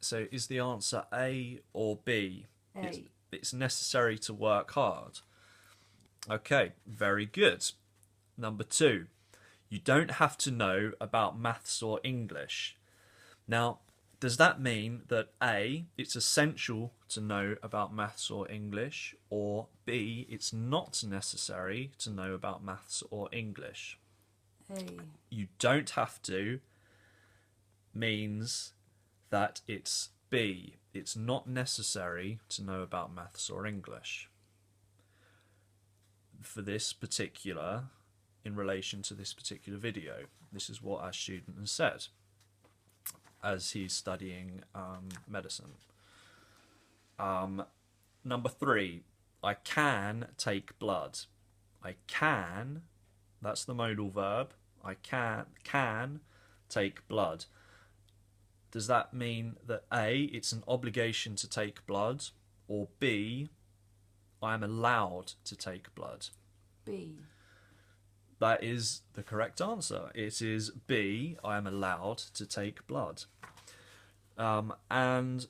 So is the answer A or B? A. It's necessary to work hard. Okay, very good. Number 2, you don't have to know about maths or English. Now, does that mean that A, it's essential to know about maths or English, or B, it's not necessary to know about maths or English? A. You don't have to means that it's B. It's not necessary to know about maths or English for this particular, in relation to this particular video. This is what our student has said as he's studying medicine. Number 3, I can take blood. I can, that's the modal verb. I can take blood. Does that mean that A, it's an obligation to take blood, or B, I am allowed to take blood? B. That is the correct answer. It is B, I am allowed to take blood. And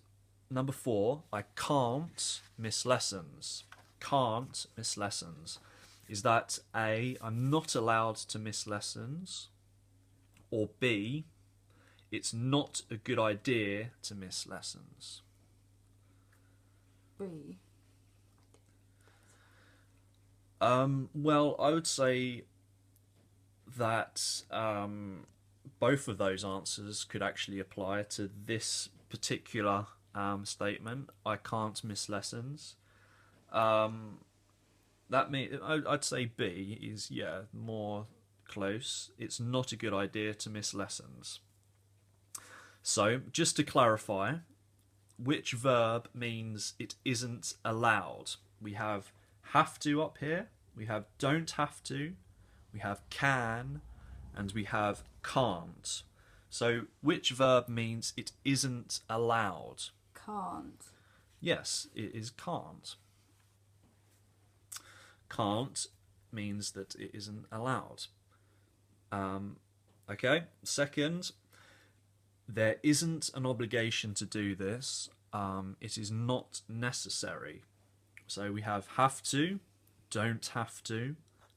number 4, I can't miss lessons. Can't miss lessons. Is that A, I'm not allowed to miss lessons, or B, it's not a good idea to miss lessons? B. Well, I would say that both of those answers could actually apply to this particular statement. I can't miss lessons. That mean I'd say B is more close. It's not a good idea to miss lessons. So just to clarify, which verb means it isn't allowed? We have to up here. We have don't have to. We have can, and we have can't. So which verb means it isn't allowed? Can't. Yes, it is can't. Can't means that it isn't allowed. Okay, second, there isn't an obligation to do this. It is not necessary. So we have to, don't have to,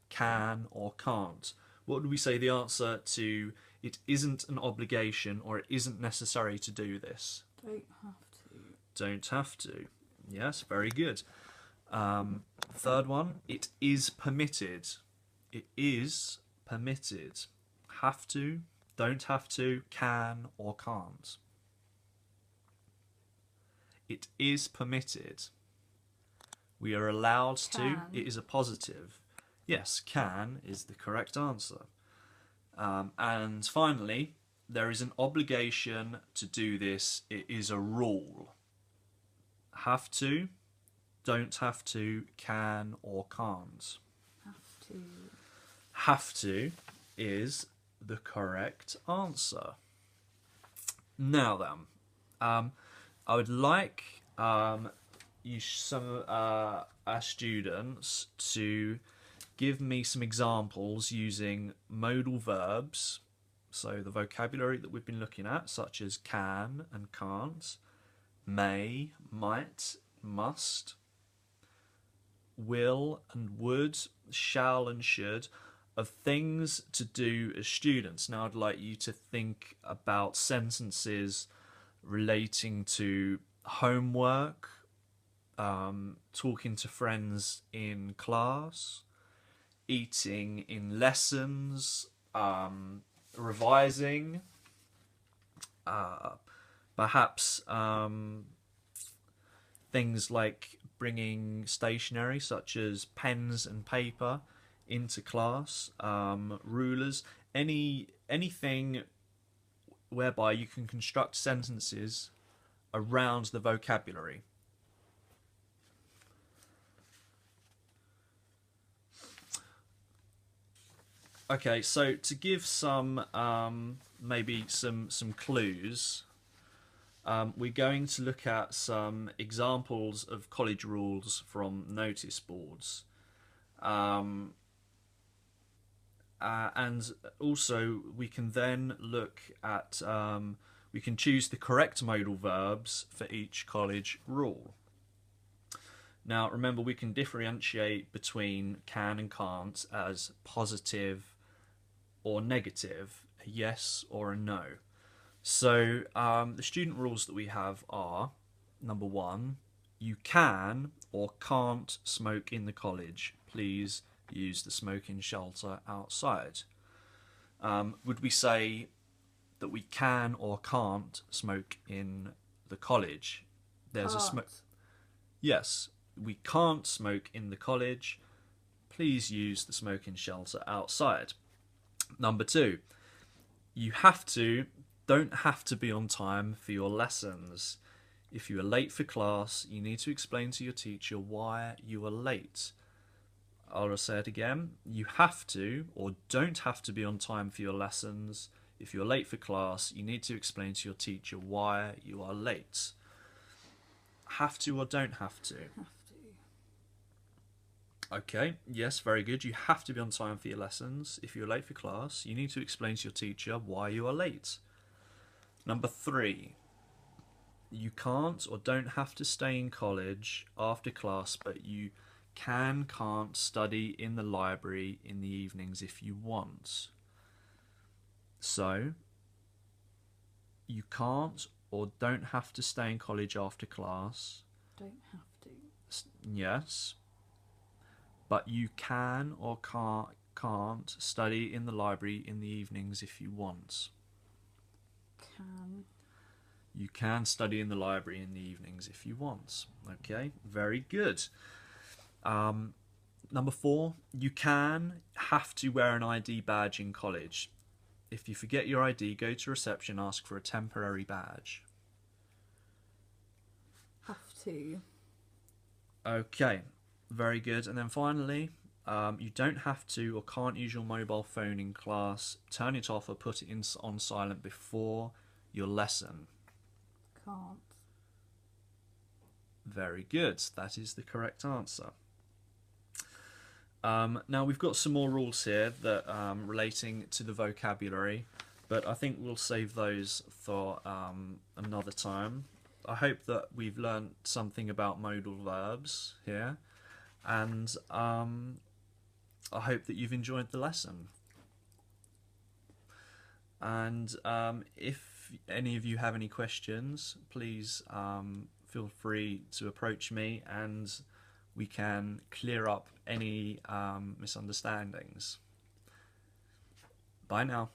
can or can't. What would we say the answer to it isn't an obligation or it isn't necessary to do this? Don't have to. Don't have to. Yes, very good. Third one, it is permitted. It is permitted. Have to, don't have to, can or can't. It is permitted. We are allowed to. It is a positive. Yes, can is the correct answer. And finally, there is an obligation to do this. It is a rule. Have to, don't have to, can or can't. Have to. Have to is the correct answer. Now then, I would like some our students to give me some examples using modal verbs, so the vocabulary that we've been looking at, such as can and can't, may, might, must, will and would, shall and should, of things to do as students. Now I'd like you to think about sentences relating to homework, talking to friends in class, eating in lessons, revising, perhaps things like bringing stationery such as pens and paper into class, rulers, anything whereby you can construct sentences around the vocabulary. Okay, so to give some maybe some clues, we're going to look at some examples of college rules from notice boards. And also we can then look at, We can choose the correct modal verbs for each college rule. Now remember, we can differentiate between can and can't as positive or negative, a yes or a no. So the student rules that we have are, number 1, you can or can't smoke in the college. Please use the smoking shelter outside. Would we say that we can or can't smoke in the college? There's a smoke. Yes, we can't smoke in the college. Please use the smoking shelter outside. Number 2, you don't have to be on time for your lessons. If you are late for class, you need to explain to your teacher why you are late. I'll say it again. You have to or don't have to be on time for your lessons. If you're late for class, you need to explain to your teacher why you are late. Have to or don't have to? Have to. Okay, yes, very good. You have to be on time for your lessons. If you're late for class, you need to explain to your teacher why you are late. Number 3, you can't or don't have to stay in college after class, but you can't study in the library in the evenings if you want. So, you can't or don't have to stay in college after class. Don't have to. Yes. But you can or can't study in the library in the evenings if you want. Can. You can study in the library in the evenings if you want. Okay, very good. Number 4, you have to wear an ID badge in college. If you forget your ID, go to reception, ask for a temporary badge. Have to. Okay, very good. And then finally, you don't have to or can't use your mobile phone in class. Turn it off or put it on silent before your lesson. Can't. Very good. That is the correct answer. Now we've got some more rules here that relating to the vocabulary, but I think we'll save those for another time. I hope that we've learnt something about modal verbs here, and I hope that you've enjoyed the lesson. And if any of you have any questions, please feel free to approach me and we can clear up any misunderstandings. Bye now.